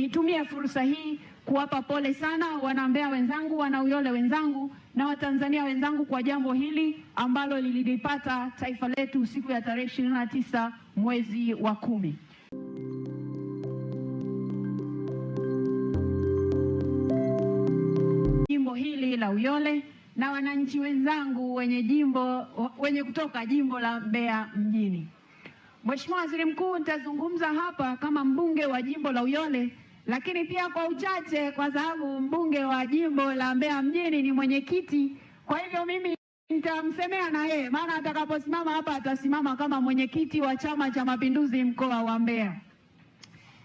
nitumie fursa hii kuwapa pole sana wana Mbeya wenzangu, wana Uyole wenzangu na Watanzania wenzangu kwa jambo hili ambalo lilipata taifa letu siku ya tarehe 29 mwezi wa 10. Jimbo hili la Uyole na wananchi wenzangu wenye kutoka jimbo la Mbeya mjini. Mheshimiwa Waziri Mkuu, nitazungumza hapa kama mbunge wa jimbo la Uyole, lakini pia kwa uchache kwa sababu mbunge wa jimbo la Mbeya mjini ni mwenyekiti. Kwa hivyo mimi nitamsemea na yeye, maana atakaposimama hapa atasimama kama mwenyekiti wa Chama cha Mapinduzi mkoa wa Mbeya.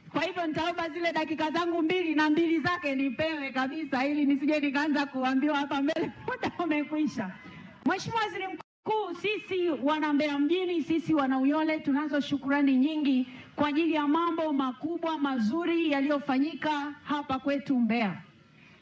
Kwa hivyo nitaomba zile dakika zangu 2 na 2 zake nipewe kabisa, ili nisije nikaanza kuambiwa hapa mbele muda umekwisha. Mheshimiwa Waziri Mkuu, sisi wana Mbeya mjini, sisi wana Uyole tunazo shukrani nyingi kwa ajili ya mambo makubwa mazuri yaliyofanyika hapa kwetu Mbeya.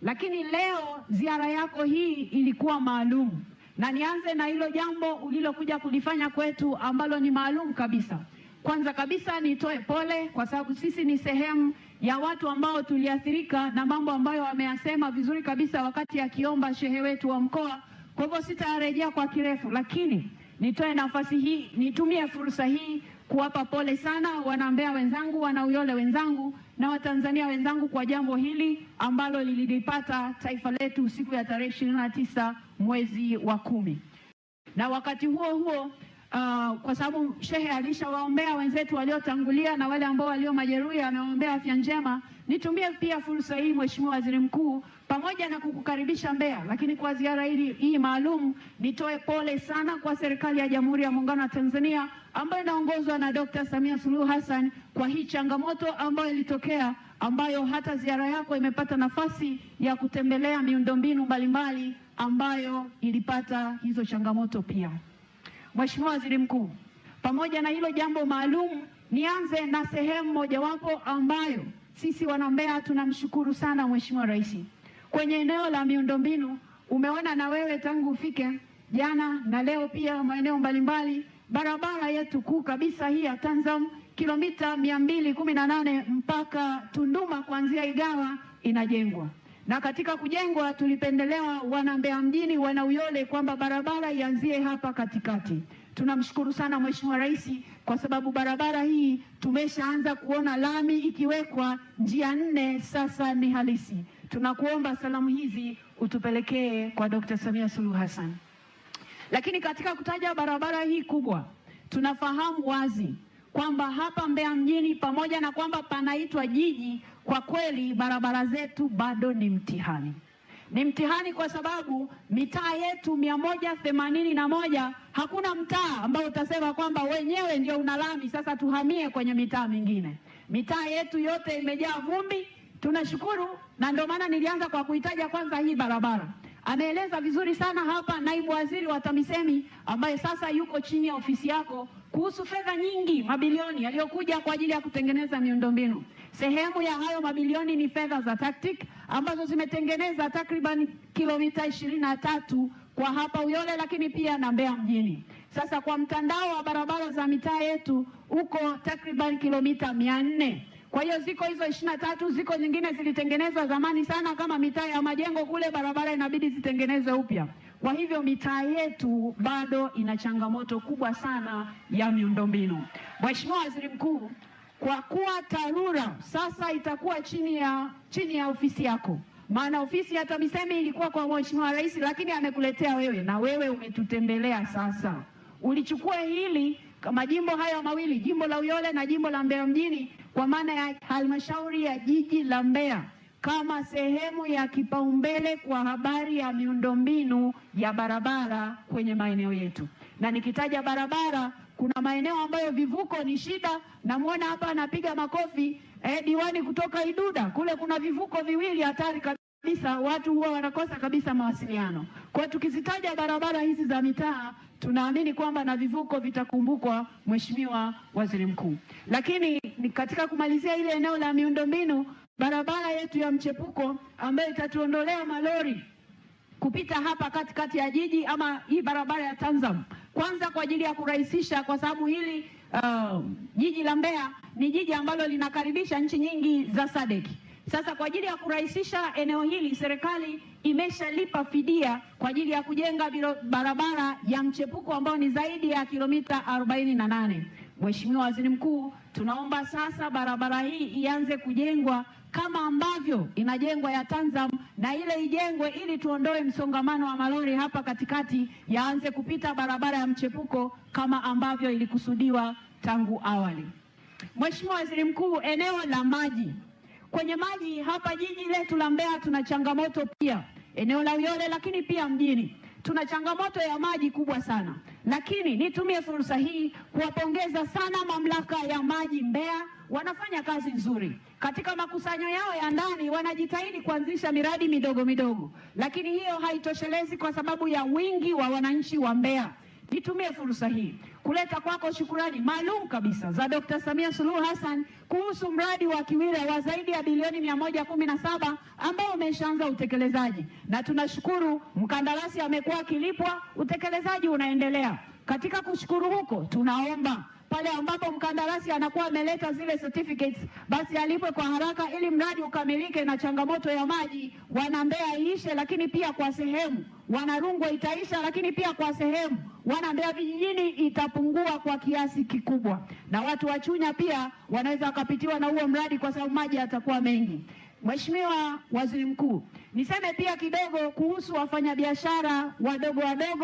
Lakini leo ziara yako hii ilikuwa maalum, na nianze na hilo jambo ulilokuja kulifanya kwetu ambalo ni maalum kabisa. Kwanza kabisa nitoe pole kwa sababu sisi ni sehemu ya watu ambao tuliathirika na mambo ambayo wameyasema vizuri kabisa wakati akiomba shehe wetu wa mkoa. Kwa hivyo sitarejea kwa kirefu, lakini nitoe nafasi hii, nitumie fursa hii kuwapa pole sana wana Mbeya wenzangu, wana Uyole wenzangu na Watanzania wenzangu kwa jambo hili ambalo lilipata taifa letu siku ya tarehe 29 mwezi wa 10. Na wakati huo huo kwa sababu shehe alishawaombea wenzetu waliotangulia na wale ambao walio majeruhi amewaombea afya njema, nitumie pia fursa hii Mheshimiwa Waziri Mkuu, pamoja na kukukaribisha Mbeya, lakini kwa ziara hii maalum nitoe pole sana kwa serikali ya Jamhuri ya Muungano wa Tanzania ambayo inaongozwa na Dr. Samia Suluhu Hassan kwa hii changamoto ambayo ilitokea, ambayo hata ziara yako imepata nafasi ya kutembelea miundombinu mbalimbali ambayo ilipata hizo changamoto pia. Mheshimiwa Waziri Mkuu, pamoja na hilo jambo maalum, nianze na sehemu mojawapo ambayo sisi wana Mbeya tunamshukuru sana Mheshimiwa Rais. Kwenye eneo la miundombinu, umeona na wewe tangu ufike jana na leo pia maeneo mbalimbali, barabara yetu kuu kabisa hii ya Tanzam kilomita 218 mpaka Tunduma kuanzia Igawa inajengwa. Na katika kujengwa tulipendelewa wana Mbeya mjini, wana Uyole kwamba barabara ianzie hapa katikati. Tunamshukuru sana Mheshimiwa Rais kwa sababu barabara hii tumeshaanza kuona lami ikiwekwa, njia 4 sasa ni halisi. Tunakuomba salamu hizi utupelekee kwa Dr. Samia Suluhu Hassan. Lakini katika kutaja barabara hii kubwa, tunafahamu wazi kwamba hapa Mbeya mjini pamoja na kwamba panaitwa jiji, kwa kweli barabara zetu bado ni mtihani. Ni mtihani kwa sababu mitaa yetu 181 hakuna mtaa ambao utasema kwamba wenyewe ndio una lami sasa tuhamie kwenye mitaa mingine. Mitaa yetu yote imejaa vumbi. Tunashukuru, na ndio maana nilianza kwa kuitaja kwanza hii barabara. Ameeleza vizuri sana hapa naibu waziri wa TAMISEMI ambaye sasa yuko chini ya ofisi yako kuhusu fedha nyingi, mabilioni yaliyokuja kwa ajili ya kutengeneza miundombinu. Sehemu ya hayo mabilioni ni fedha za TACTIC ambazo zimetengeneza takriban kilomita 23 kwa hapa Uyole, lakini pia na Mbeya mjini. Sasa kwa mtandao wa barabara za mitaa yetu uko takriban kilomita 400. Kwa hiyo ziko hizo 23, ziko nyingine zilitengenezwa zamani sana kama mitaa ya Majengo kule, barabara inabidi zitengenezwe upya. Kwa hivyo mitaa yetu bado ina changamoto kubwa sana ya miundombinu. Mheshimiwa Waziri Mkuu, kwa kuwa TARURA sasa itakuwa chini ya ofisi yako, maana ofisi ya TAMISEMI ilikuwa kwa Mheshimiwa Rais, lakini amekuletea wewe na wewe umetutembelea sasa. Ulichukua hili kama jimbo hayo mawili, jimbo la Uyole na jimbo la Mbeya mjini, kwa maana ya halmashauri ya jiji la Mbeya, kama sehemu ya kipaumbele kwa habari ya miundombinu ya barabara kwenye maeneo yetu. Na nikitaja barabara, kuna maeneo ambayo vivuko ni shida. Namuona hapa anapiga makofi diwani kutoka Iduda, kule kuna vivuko viwili hatari kabisa, watu huwa wanakosa kabisa mawasiliano. Kwa tukizitaja barabara hizi za mitaa, tunaamini kwamba na vivuko vitakumbukwa Mheshimiwa Waziri Mkuu. Lakini katika kumalizia ile eneo la miundombinu, barabara yetu ya mchepuko ambayo itatuondolea malori kupita hapa katikati ya jiji, ama hii barabara ya Tanzam, kwanza kwa ajili ya kurahisisha, kwa sababu hili jiji la Mbeya ni jiji ambalo linakaribisha nchi nyingi za SADC. Sasa kwa ajili ya kurahisisha eneo hili, serikali imeshalipa fidia kwa ajili ya kujenga barabara ya mchepuko ambao ni zaidi ya kilomita 48. Mheshimiwa Waziri Mkuu, tunaomba sasa barabara hii ianze kujengwa kama ambavyo inajengwa ya Tanzam, na ile ijengwe ili tuondoe msongamano wa malori hapa katikati, yaanze kupita barabara ya mchepuko kama ambavyo ilikusudiwa tangu awali. Mheshimiwa Waziri Mkuu, eneo la maji. Kwenye maji hapa jiji letu la Mbeya tuna changamoto pia. Eneo la Uyole lakini pia mjini tuna changamoto ya maji kubwa sana. Lakini nitumie fursa hii kuwapongeza sana mamlaka ya maji Mbeya, wanafanya kazi nzuri. Katika makusanyo yao ya ndani wanajitahidi kuanzisha miradi midogo midogo. Lakini hiyo haitoshelezi kwa sababu ya wingi wa wananchi wa Mbeya. Nitumie fursa hii kuleta kwako shukurani maalum kabisa za Dr. Samia Suluhu Hassan kuhusu mradi wa Kiwira wa zaidi ya bilioni 117 ambao umeshaanza utekelezaji, na tunashukuru mkandarasi amekuwa akilipwa, utekelezaji unaendelea. Katika kushukuru huko, tunaomba pale ambapo mkandarasi anakuwa ameleta zile certificates, basi alipwe kwa haraka ili mradi ukamilike na changamoto ya maji wana Mbeya iishe, lakini pia kwa sehemu wana Rungwe itaisha, lakini pia kwa sehemu wana Mbeya vijijini itapungua kwa kiasi kikubwa, na watu wa Chunya pia wanaweza wakapitiwa na huo mradi kwa sababu maji yatakuwa mengi. Mheshimiwa Waziri Mkuu, niseme pia kidogo kuhusu wafanyabiashara wadogo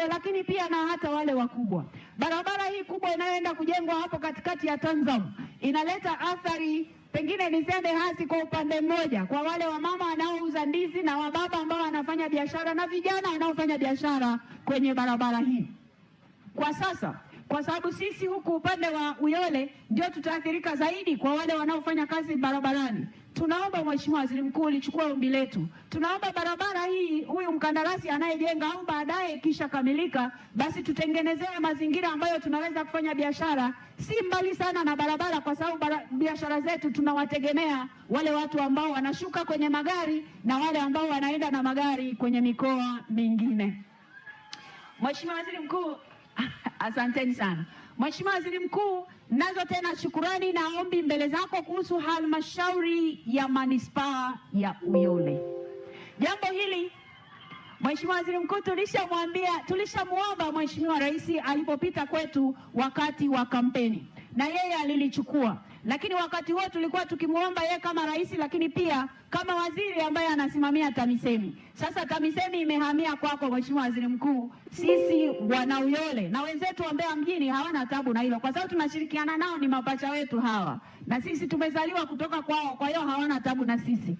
lakini pia na hata wale wakubwa. Barabara hii kubwa inayoenda kujengwa hapo katikati ya Tanzam inaleta athari, pengine niseme hasi kwa upande mmoja, kwa wale wamama wanaouza ndizi na wababa ambao wanafanya biashara na vijana wanaofanya biashara kwenye barabara hii. Kwa sasa, kwa sababu sisi huku upande wa Uyole ndio tutaathirika zaidi kwa wale wanaofanya kazi barabarani, tunaomba Mheshimiwa Waziri Mkuu ulichukua ombi letu. Tunaomba barabara hii, huyu mkandarasi anayejenga au baadaye kisha kamilika, basi tutengenezewe mazingira ambayo tunaweza kufanya biashara si mbali sana na barabara, kwa sababu biashara zetu tunawategemea wale watu ambao wanashuka kwenye magari na wale ambao wanaenda na magari kwenye mikoa mingine. Mheshimiwa Waziri Mkuu, asanteni sana. Mheshimiwa Waziri Mkuu, nazo tena shukurani na ombi mbele zako kuhusu halmashauri ya manispaa ya Uyole. Jambo hili Mheshimiwa Waziri Mkuu, tulishamuomba Mheshimiwa Rais alipopita kwetu wakati wa kampeni na yeye alilichukua, lakini wakati huo tulikuwa tukimuomba yeye kama rais, lakini pia kama waziri ambaye anasimamia TAMISEMI. Sasa TAMISEMI imehamia kwako Mheshimiwa Waziri Mkuu. Sisi wana Uyole na wenzetu wa Mbeya mjini hawana tabu na hilo, kwa sababu tunashirikiana nao, ni mapacha wetu hawa, na sisi tumezaliwa kutoka kwao, kwa hiyo hawana tabu na sisi.